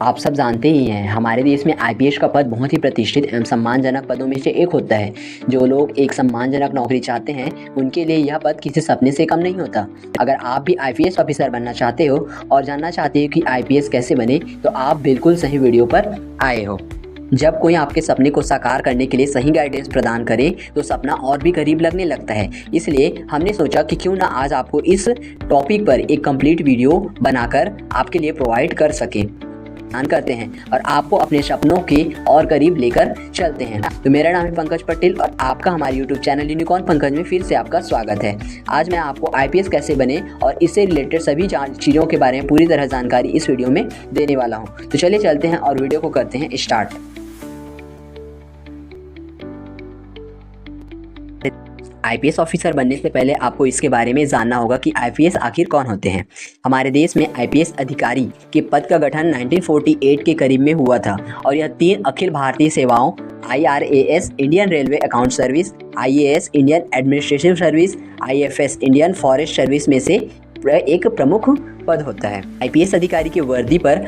आप सब जानते ही हैं हमारे देश में आईपीएस का पद बहुत ही प्रतिष्ठित एवं सम्मानजनक पदों में से एक होता है। जो लोग एक सम्मानजनक नौकरी चाहते हैं उनके लिए यह पद किसी सपने से कम नहीं होता। अगर आप भी आईपीएस ऑफिसर बनना चाहते हो और जानना चाहते हो कि आईपीएस कैसे बने, तो आप बिल्कुल सही वीडियो पर आए हो। जब कोई आपके सपने को साकार करने के लिए सही गाइडेंस प्रदान करे तो सपना और भी करीब लगने लगता है। इसलिए हमने सोचा कि क्यों ना आज आपको इस टॉपिक पर एक कंप्लीट वीडियो बनाकर आपके लिए प्रोवाइड कर सके करते हैं और आपको अपने सपनों के और करीब लेकर चलते हैं। तो मेरा नाम है पंकज पटेल और आपका हमारे यूट्यूब चैनल यूनिकॉर्न पंकज में फिर से आपका स्वागत है। आज मैं आपको आईपीएस कैसे बने और इससे रिलेटेड सभी चीज़ों के बारे में पूरी तरह जानकारी इस वीडियो में देने वाला हूँ। तो चलिए चलते हैं और वीडियो को करते हैं स्टार्ट। आईपीएस ऑफिसर बनने से पहले आपको इसके बारे में जानना होगा कि आईपीएस आखिर कौन होते हैं। हमारे देश में आईपीएस अधिकारी के पद का गठन 1948 के करीब में हुआ था और यह 3 अखिल भारतीय सेवाओं IRAS Indian railway account service, IAS Indian administrative service, IFS Indian forest service में से एक प्रमुख पद होता है। आईपीएस अधिकारी की वर्दी पर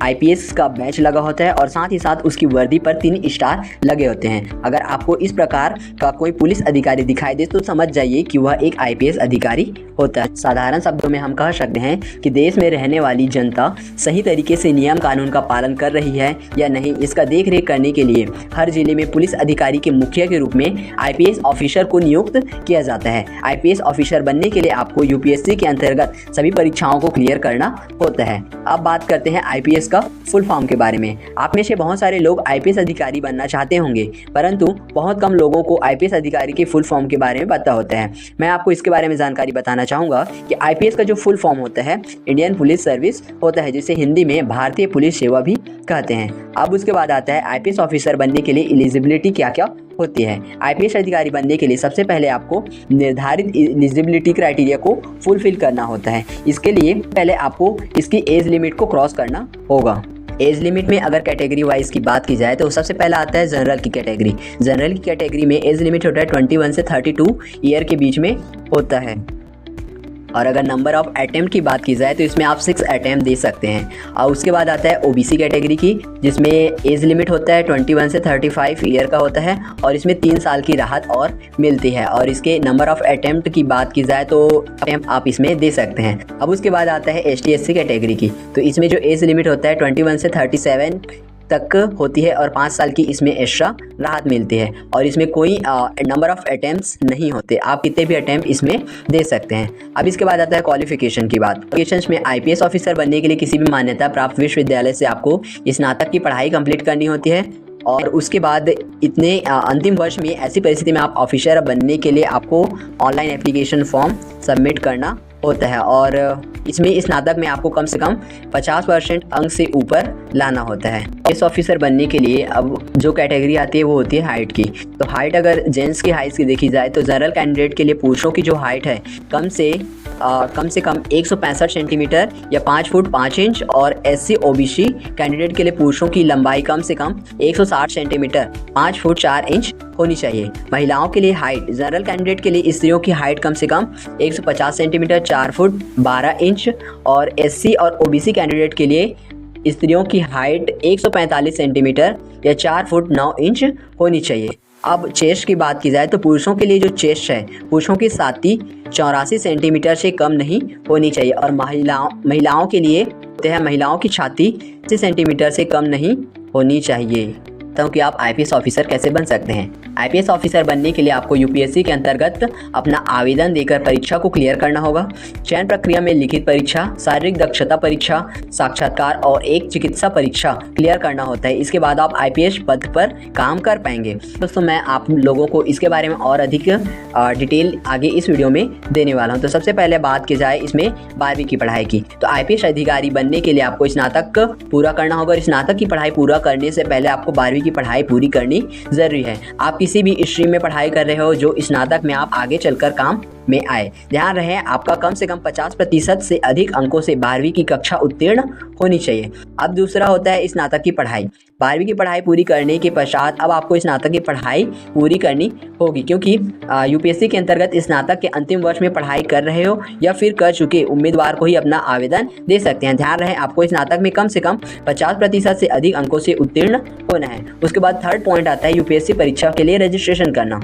आईपीएस का बैच लगा होता है और साथ ही साथ उसकी वर्दी पर 3 स्टार लगे होते हैं। अगर आपको इस प्रकार का कोई पुलिस अधिकारी दिखाई दे तो समझ जाइए कि वह एक आईपीएस अधिकारी होता है। साधारण शब्दों में हम कह सकते हैं कि देश में रहने वाली जनता सही तरीके से नियम कानून का पालन कर रही है या नहीं, इसका देख रेख करने के लिए हर जिले में पुलिस अधिकारी के मुखिया के रूप में आईपीएस ऑफिसर को नियुक्त किया जाता है। आईपीएस ऑफिसर बनने के लिए आपको यूपीएससी के अंतर्गत सभी परीक्षाओं को क्लियर करना होता है। अब बात करते हैं आईपीएस का फुल फॉर्म के बारे में। आप में से बहुत सारे लोग आईपीएस अधिकारी बनना चाहते होंगे, परंतु बहुत कम लोगों को आईपीएस अधिकारी के फुल फॉर्म के बारे में पता होता है। मैं आपको इसके बारे में जानकारी बताना चाहूँगा कि आईपीएस का जो फुल फॉर्म होता है इंडियन पुलिस सर्विस होता है, जिसे हिंदी में भारतीय पुलिस सेवा भी कहते हैं। अब उसके बाद आता है आईपीएस ऑफिसर बनने के लिए एलिजिबिलिटी क्या क्या होती है। आईपीएस अधिकारी बनने के लिए सबसे पहले आपको निर्धारित एलिजिबिलिटी क्राइटेरिया को फुलफिल करना होता है। इसके लिए पहले आपको इसकी एज लिमिट को क्रॉस करना होगा। एज लिमिट में अगर कैटेगरी वाइज की बात की जाए तो सबसे पहला आता है जनरल की कैटेगरी। जनरल की कैटेगरी में एज लिमिट होता है 21 से 32 ईयर के बीच में होता है। और अगर नंबर ऑफ अटेम्प्ट की बात की जाए तो इसमें आप 6 अटेम्प्ट दे सकते हैं। और उसके बाद आता है ओबीसी कैटेगरी की, जिसमें एज लिमिट होता है 21 से 35 ईयर का होता है और इसमें 3 साल की राहत और मिलती है। और इसके नंबर ऑफ अटेम्प्ट की बात की जाए तो अटेम्प्ट आप इसमें दे सकते हैं। अब उसके बाद आता है ST/SC कैटेगरी की, तो इसमें जो एज लिमिट होता है 21 से 37 तक होती है और 5 साल की इसमें एक्स्ट्रा राहत मिलती है और इसमें कोई नंबर ऑफ अटेम्प्ट्स नहीं होते, आप कितने भी अटेम्प्ट इसमें दे सकते हैं। अब इसके बाद आता है क्वालिफिकेशन की बात। क्वालिफिकेशंस में आईपीएस ऑफिसर बनने के लिए किसी भी मान्यता प्राप्त विश्वविद्यालय से आपको स्नातक की पढ़ाई कंप्लीट करनी होती है और उसके बाद इतने अंतिम वर्ष में ऐसी परिस्थिति में आप ऑफिसर बनने के लिए आपको ऑनलाइन एप्लीकेशन फॉर्म सबमिट करना होता है और इसमें स्नातक में आपको कम से कम 50% अंक से ऊपर लाना होता है। इस ऑफिसर बनने के लिए अब जो कैटेगरी आती है वो होती है हाइट की। तो हाइट अगर जेंट्स की हाइट की देखी जाए तो जनरल कैंडिडेट के लिए पुरुषों की जो हाइट है कम से कम 165 सेंटीमीटर या 5 फुट 5 इंच और SC OBC कैंडिडेट के लिए पुरुषों की लंबाई कम से कम 160 सेंटीमीटर 5 फुट 4 इंच होनी चाहिए। महिलाओं के लिए हाइट, जनरल कैंडिडेट के लिए स्त्रियों की हाइट कम से कम 150 सेंटीमीटर 4 फुट 12 इंच और SC और OBC कैंडिडेट के लिए स्त्रियों की हाइट 145 सेंटीमीटर या 4 फुट 9 इंच होनी चाहिए। अब चेस्ट की बात की जाए तो पुरुषों के लिए जो चेस्ट है, पुरुषों की छाती 84 सेंटीमीटर से कम नहीं होनी चाहिए और महिलाओं के लिए महिलाओं की छाती 80 सेंटीमीटर से कम नहीं होनी चाहिए। कि आप आईपीएस ऑफिसर कैसे बन सकते हैं। आईपीएस ऑफिसर बनने के लिए आपको यूपीएससी के अंतर्गत अपना आवेदन देकर परीक्षा को क्लियर करना होगा। चयन प्रक्रिया में लिखित परीक्षा, शारीरिक दक्षता परीक्षा, साक्षात्कार और एक चिकित्सा परीक्षा क्लियर करना होता है। इसके बाद आप आईपीएस पद पर काम कर पाएंगे। दोस्तों मैं आप लोगों को इसके बारे में और अधिक डिटेल आगे इस वीडियो में देने वाला हूँ। तो सबसे पहले बात की जाए इसमें 12वीं की पढ़ाई की, तो आईपीएस अधिकारी बनने के लिए आपको स्नातक पूरा करना होगा और स्नातक की पढ़ाई पूरा करने से पहले आपको 12वीं की पढ़ाई पूरी करनी जरूरी है। आप किसी भी स्ट्रीम में पढ़ाई कर रहे हो जो स्नातक में आप आगे चलकर काम में आए, ध्यान रहे आपका कम से कम 50% से अधिक अंकों से 12वीं की कक्षा उत्तीर्ण होनी चाहिए। अब दूसरा होता है स्नातक की पढ़ाई। 12वीं की पढ़ाई पूरी करने के पश्चात अब आपको स्नातक की पढ़ाई पूरी करनी होगी, क्योंकि यूपीएससी के अंतर्गत स्नातक के अंतिम वर्ष में पढ़ाई कर रहे हो या फिर कर चुके उम्मीदवार को ही अपना आवेदन दे सकते हैं। ध्यान रहे आपको स्नातक में कम से कम 50% से अधिक अंकों से उत्तीर्ण होना है। उसके बाद थर्ड पॉइंट आता है यूपीएससी परीक्षा के लिए रजिस्ट्रेशन करना।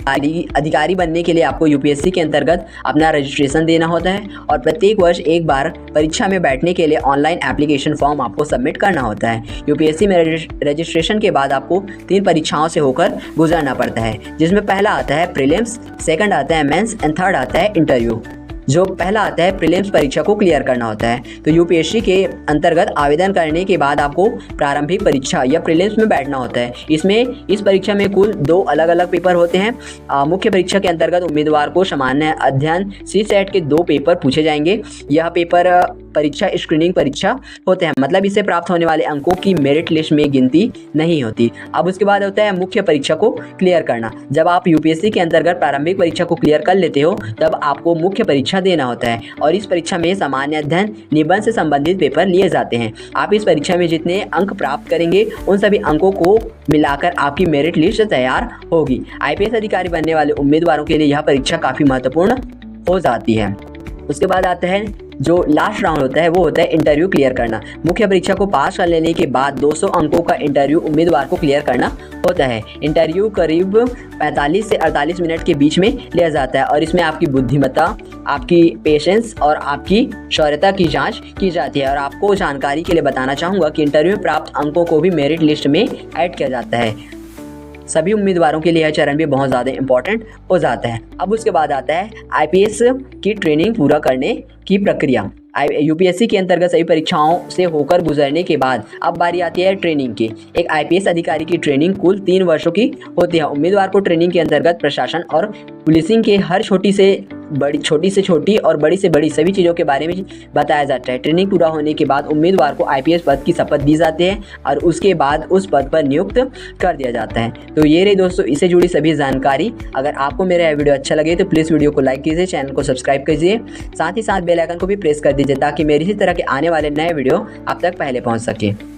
अधिकारी बनने के लिए आपको यूपीएससी के अंतर्गत अपना रजिस्ट्रेशन देना होता है और प्रत्येक वर्ष एक बार परीक्षा में बैठने के लिए ऑनलाइन एप्लीकेशन फॉर्म आपको सबमिट करना होता है। यूपीएससी में रजिस्ट्रेशन के बाद आपको 3 परीक्षाओं से होकर गुजरना पड़ता है, जिसमें पहला आता है प्रीलिम्स, सेकंड आता है मेंस एंड थर्ड आता है इंटरव्यू। जो पहला आता है प्रीलिम्स परीक्षा को क्लियर करना होता है। तो यूपीएससी के अंतर्गत आवेदन करने के बाद आपको प्रारंभिक परीक्षा या प्रीलिम्स में बैठना होता है। इस परीक्षा में कुल 2 अलग अलग पेपर होते हैं। मुख्य परीक्षा के अंतर्गत उम्मीदवार को सामान्य अध्ययन CSAT के 2 पेपर पूछे जाएंगे। यह पेपर परीक्षा स्क्रीनिंग परीक्षा होते हैं, मतलब इससे प्राप्त होने वाले अंकों की मेरिट लिस्ट में गिनती नहीं होती। अब उसके बाद होता है मुख्य परीक्षा को क्लियर करना। जब आप यूपीएससी के अंतर्गत प्रारंभिक परीक्षा को क्लियर कर लेते हो तब आपको मुख्य परीक्षा देना होता है और इस परीक्षा में सामान्य अध्ययन, निबंध से संबंधित पेपर लिए जाते हैं। आप इस परीक्षा में जितने अंक प्राप्त करेंगे उन सभी अंकों को मिलाकर आपकी मेरिट लिस्ट तैयार होगी। आईपीएस अधिकारी बनने वाले उम्मीदवारों के लिए यह परीक्षा काफी महत्वपूर्ण हो जाती है। उसके बाद आता है जो लास्ट राउंड होता है वो होता है इंटरव्यू क्लियर करना। मुख्य परीक्षा को पास कर लेने के बाद 200 अंकों का इंटरव्यू उम्मीदवार को क्लियर करना होता है। इंटरव्यू करीब 45 से 48 मिनट के बीच में लिया जाता है और इसमें आपकी बुद्धिमत्ता, आपकी पेशेंस और आपकी शौर्यता की जांच की जाती है। और आपको जानकारी के लिए बताना चाहूँगा कि इंटरव्यू में प्राप्त अंकों को भी मेरिट लिस्ट में ऐड किया जाता है। सभी उम्मीदवारों के लिए यह चरण भी बहुत ज़्यादा इंपॉर्टेंट हो जाता है। अब उसके बाद आता है आईपीएस की ट्रेनिंग पूरा करने की प्रक्रिया। यूपीएससी के अंतर्गत सभी परीक्षाओं से होकर गुजरने के बाद अब बारी आती है ट्रेनिंग की। एक आईपीएस अधिकारी की ट्रेनिंग कुल 3 वर्षों की होती है। उम्मीदवार को ट्रेनिंग के अंतर्गत प्रशासन और पुलिसिंग के हर छोटी से छोटी और बड़ी से बड़ी सभी चीज़ों के बारे में बताया जाता है। ट्रेनिंग पूरा होने के बाद उम्मीदवार को आईपीएस पद की शपथ दी जाती है और उसके बाद उस पद पर नियुक्त कर दिया जाता है। तो ये रही दोस्तों इससे जुड़ी सभी जानकारी। अगर आपको मेरा यह वीडियो अच्छा लगे तो प्लीज़ वीडियो को लाइक कीजिए, चैनल को सब्सक्राइब कीजिए, साथ ही साथ बेल आइकन को भी प्रेस कर दीजिए ताकि मेरी इसी तरह के आने वाले नए वीडियो आप तक पहले पहुँच सके।